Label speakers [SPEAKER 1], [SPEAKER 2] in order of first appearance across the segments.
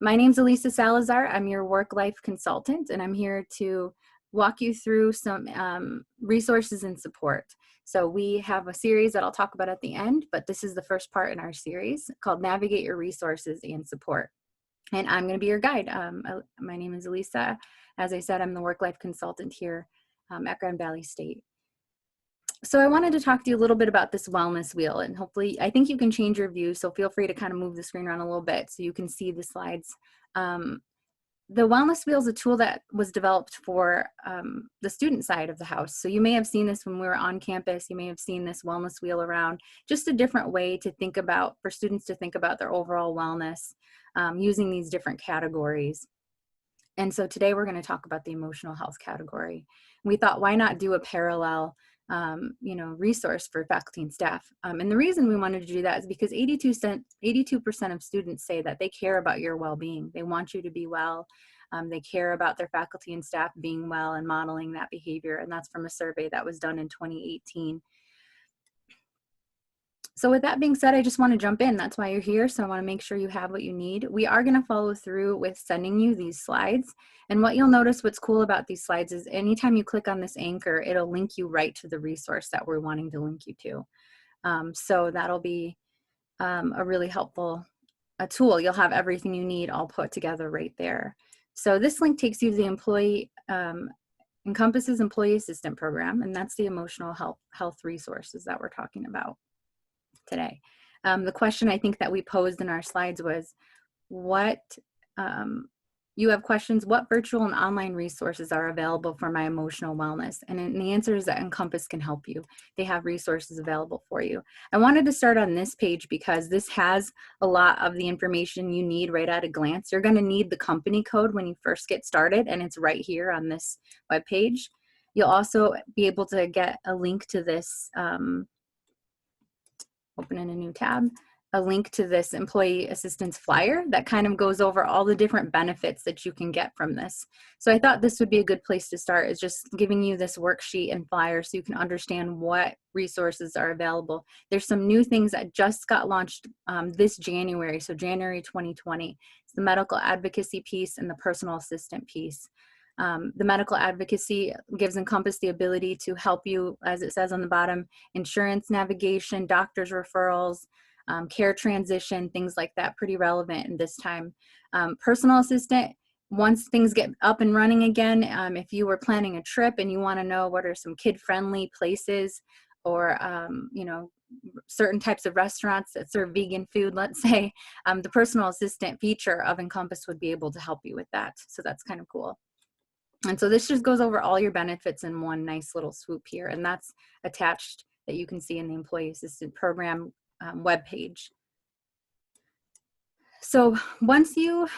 [SPEAKER 1] My name's Elisa Salazar. I'm your work-life consultant, and I'm here to walk you through some resources and support. So we have a series that I'll talk about at the end, but this is the first part in our series called Navigate Your Resources and Support. And I'm going to be your guide. My name is Elisa. As I said, I'm the work-life consultant here at Grand Valley State. So I wanted to talk to you a little bit about this wellness wheel, and hopefully, I think you can change your view, so feel free to kind of move the screen around a little bit so you can see the slides. The wellness wheel is a tool that was developed for the student side of the house. So you may have seen this when we were on campus. You may have seen this wellness wheel around, just a different way to think about, for students to think about their overall wellness using these different categories. And so today we're going to talk about the emotional health category. We thought, why not do a parallel resource for faculty and staff? And the reason we wanted to do that is because 82% of students say that they care about your well-being. They want you to be well. They care about their faculty and staff being well and modeling that behavior. And that's from a survey that was done in 2018. So with that being said, I just want to jump in. That's why you're here. So I want to make sure you have what you need. We are going to follow through with sending you these slides. And what you'll notice, what's cool about these slides is anytime you click on this anchor, it'll link you right to the resource that we're wanting to link you to. So that'll be a really helpful tool. You'll have everything you need all put together right there. So this link takes you to the Encompass's Employee Assistant Program, and that's the emotional health resources that we're talking about today. The question I think that we posed in our slides was, you have questions, what virtual and online resources are available for my emotional wellness? And the answer is that Encompass can help you. They have resources available for you. I wanted to start on this page because this has a lot of the information you need right at a glance. You're going to need the company code when you first get started, and it's right here on this webpage. You'll also be able to get a link to this open in a new tab, a link to this employee assistance flyer that kind of goes over all the different benefits that you can get from this. So I thought this would be a good place to start, is just giving you this worksheet and flyer so you can understand what resources are available. There's some new things that just got launched this January, so January 2020. It's the medical advocacy piece and the personal assistant piece. The medical advocacy gives Encompass the ability to help you, as it says on the bottom, insurance navigation, doctor's referrals, care transition, things like that, pretty relevant in this time. Personal assistant, once things get up and running again, if you were planning a trip and you want to know what are some kid-friendly places or certain types of restaurants that serve vegan food, let's say, the personal assistant feature of Encompass would be able to help you with that. So that's kind of cool. And so this just goes over all your benefits in one nice little swoop here, and that's attached that you can see in the Employee Assistant Program webpage. So once you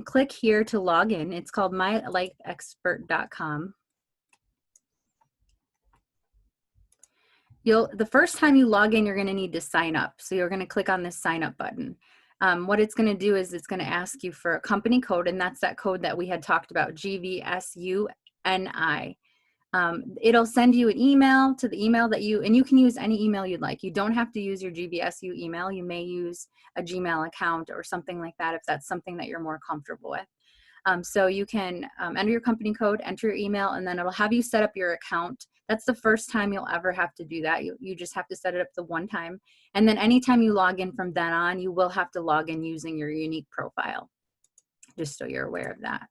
[SPEAKER 1] click here to log in, it's called mylifeexpert.com. The first time you log in, you're going to need to sign up. So you're going to click on this sign up button. What it's going to do is it's going to ask you for a company code, and that's that code that we had talked about, GVSUNI. It'll send you an email to the email that and you can use any email you'd like. You don't have to use your GVSU email. You may use a Gmail account or something like that if that's something that you're more comfortable with. So you can enter your company code, enter your email, and then it'll have you set up your account. That's the first time you'll ever have to do that. You just have to set it up the one time. And then anytime you log in from then on, you will have to log in using your unique profile, just so you're aware of that.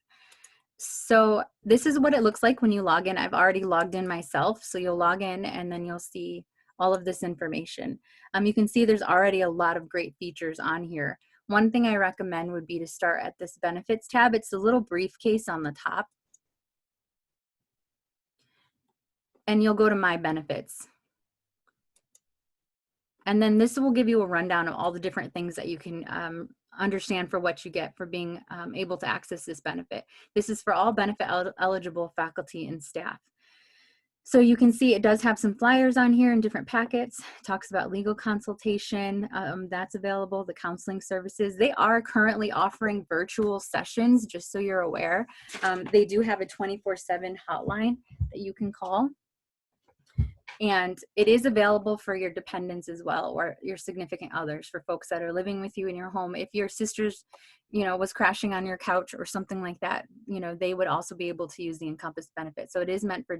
[SPEAKER 1] So this is what it looks like when you log in. I've already logged in myself. So you'll log in and then you'll see all of this information. You can see there's already a lot of great features on here. One thing I recommend would be to start at this benefits tab. It's the little briefcase on the top. And you'll go to My Benefits. And then this will give you a rundown of all the different things that you can understand for what you get for being able to access this benefit. This is for all benefit eligible faculty and staff. So you can see it does have some flyers on here in different packets. It talks about legal consultation, that's available, the counseling services. They are currently offering virtual sessions, just so you're aware. They do have a 24/7 hotline that you can call. And it is available for your dependents as well, or your significant others, for folks that are living with you in your home. If your sister's, was crashing on your couch or something like that, they would also be able to use the Encompass benefit. So it is meant for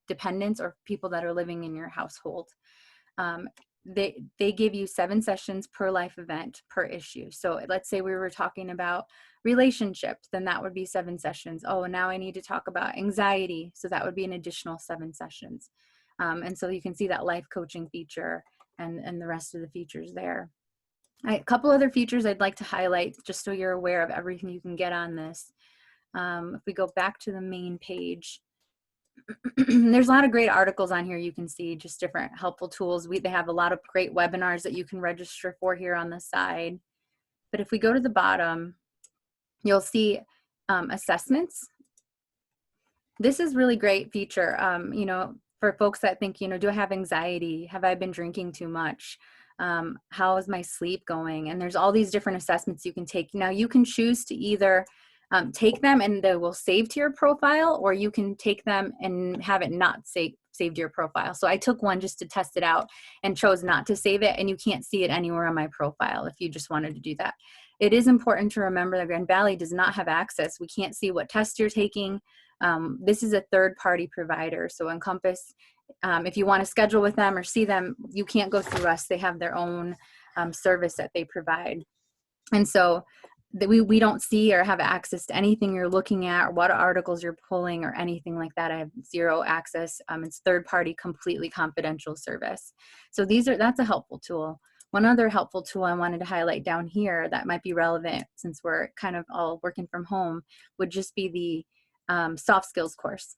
[SPEAKER 1] dependents or people that are living in your household. They give you 7 sessions per life event per issue. So let's say we were talking about relationships, then that would be 7 sessions. Oh, and now I need to talk about anxiety. So that would be an additional 7 sessions. And so you can see that life coaching feature and the rest of the features there. A couple other features I'd like to highlight just so you're aware of everything you can get on this. If we go back to the main page, there's a lot of great articles on here. You can see just different helpful tools. They have a lot of great webinars that you can register for here on the side. But if we go to the bottom, you'll see assessments. This is really great feature, for folks that think, do I have anxiety? Have I been drinking too much? How is my sleep going? And there's all these different assessments you can take. Now you can choose to either take them and they will save to your profile, or you can take them and have it not saved to your profile. So I took one just to test it out and chose not to save it, and you can't see it anywhere on my profile if you just wanted to do that. It is important to remember that Grand Valley does not have access. We can't see what test you're taking. This is a third-party provider. So Encompass, if you want to schedule with them or see them, you can't go through us. They have their own service that they provide. And so we don't see or have access to anything you're looking at or what articles you're pulling or anything like that. I have zero access. It's third-party, completely confidential service. So that's a helpful tool. One other helpful tool I wanted to highlight down here that might be relevant since we're kind of all working from home would just be the soft skills course.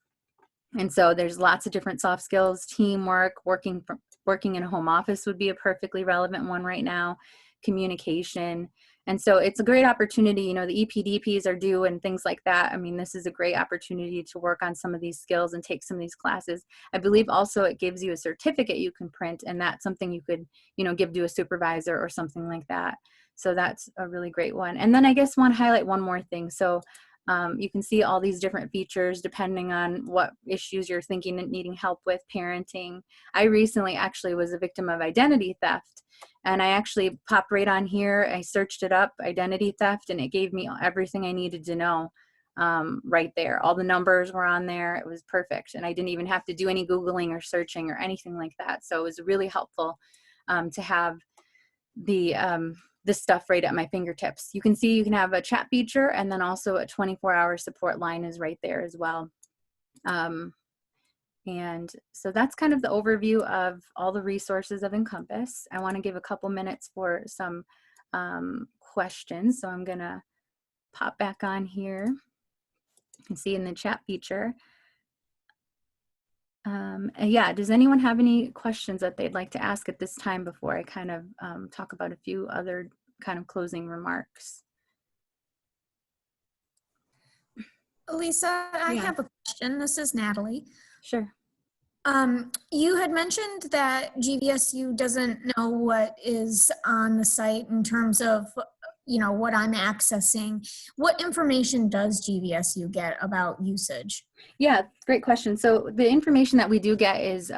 [SPEAKER 1] And so there's lots of different soft skills. Teamwork, working in a home office would be a perfectly relevant one right now. Communication. And so it's a great opportunity. The EPDPs are due and things like that. I mean, this is a great opportunity to work on some of these skills and take some of these classes. I believe also it gives you a certificate you can print, and that's something you could, give to a supervisor or something like that. So that's a really great one. And then I guess want to highlight one more thing. So you can see all these different features depending on what issues you're thinking and needing help with, parenting. I recently actually was a victim of identity theft, and I actually popped right on here. I searched it up, identity theft, and it gave me everything I needed to know right there. All the numbers were on there. It was perfect, and I didn't even have to do any Googling or searching or anything like that. So it was really helpful to have this stuff right at my fingertips. You can see you can have a chat feature, and then also a 24-hour support line is right there as well. And so that's kind of the overview of all the resources of Encompass. I want to give a couple minutes for some questions. So I'm going to pop back on here. You can see in the chat feature. Yeah, does anyone have any questions that they'd like to ask at this time before I kind of talk about a few other kind of closing remarks?
[SPEAKER 2] Lisa, I have a question. This is Natalie.
[SPEAKER 1] Sure.
[SPEAKER 2] You had mentioned that GVSU doesn't know what is on the site in terms of, what I'm accessing. What information does GVSU get about usage?
[SPEAKER 1] Yeah, great question. So the information that we do get is it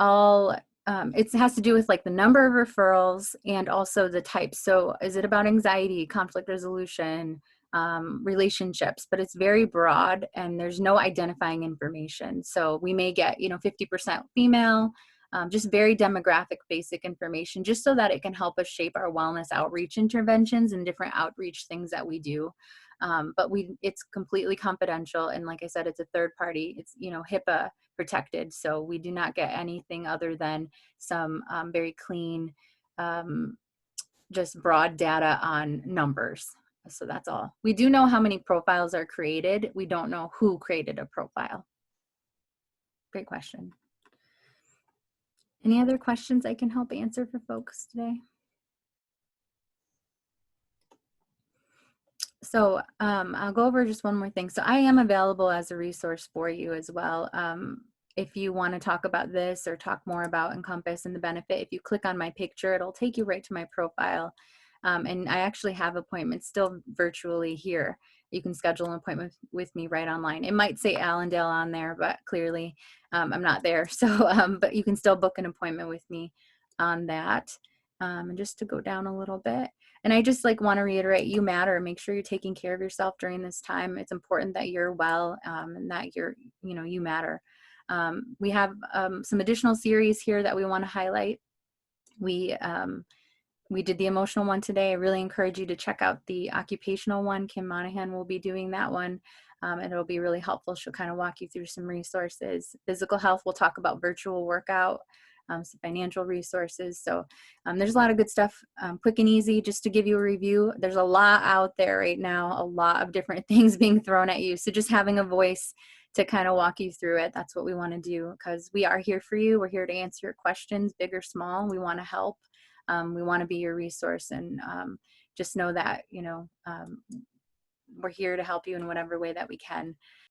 [SPEAKER 1] has to do with like the number of referrals and also the type. So is it about anxiety, conflict resolution, relationships? But it's very broad and there's no identifying information. So we may get 50% female, just very demographic basic information, just so that it can help us shape our wellness outreach interventions and different outreach things that we do. But it's completely confidential, and like I said, it's a third party. It's HIPAA protected, so we do not get anything other than some very clean, just broad data on numbers. So that's all. We do know how many profiles are created. We don't know who created a profile. Great question. Any other questions I can help answer for folks today? So I'll go over just one more thing. So I am available as a resource for you as well. If you want to talk about this or talk more about Encompass and the benefit, if you click on my picture, it'll take you right to my profile. And I actually have appointments still virtually here. you can schedule an appointment with me right online. It might say Allendale on there, but clearly I'm not there. So, but you can still book an appointment with me on that. And just to go down a little bit. And I just like want to reiterate, you matter. Make sure you're taking care of yourself during this time. It's important that you're well, and that you matter. We have some additional series here that we want to highlight. We we did the emotional one today. I really encourage you to check out the occupational one. Kim Monahan will be doing that one. And it'll be really helpful. She'll kind of walk you through some resources. Physical health, we'll talk about virtual workout, some financial resources. So there's a lot of good stuff, quick and easy. Just to give you a review, there's a lot out there right now, a lot of different things being thrown at you. So just having a voice to kind of walk you through it, that's what we want to do, because we are here for you. We're here to answer your questions, big or small. We want to help. We want to be your resource, and just know that we're here to help you in whatever way that we can.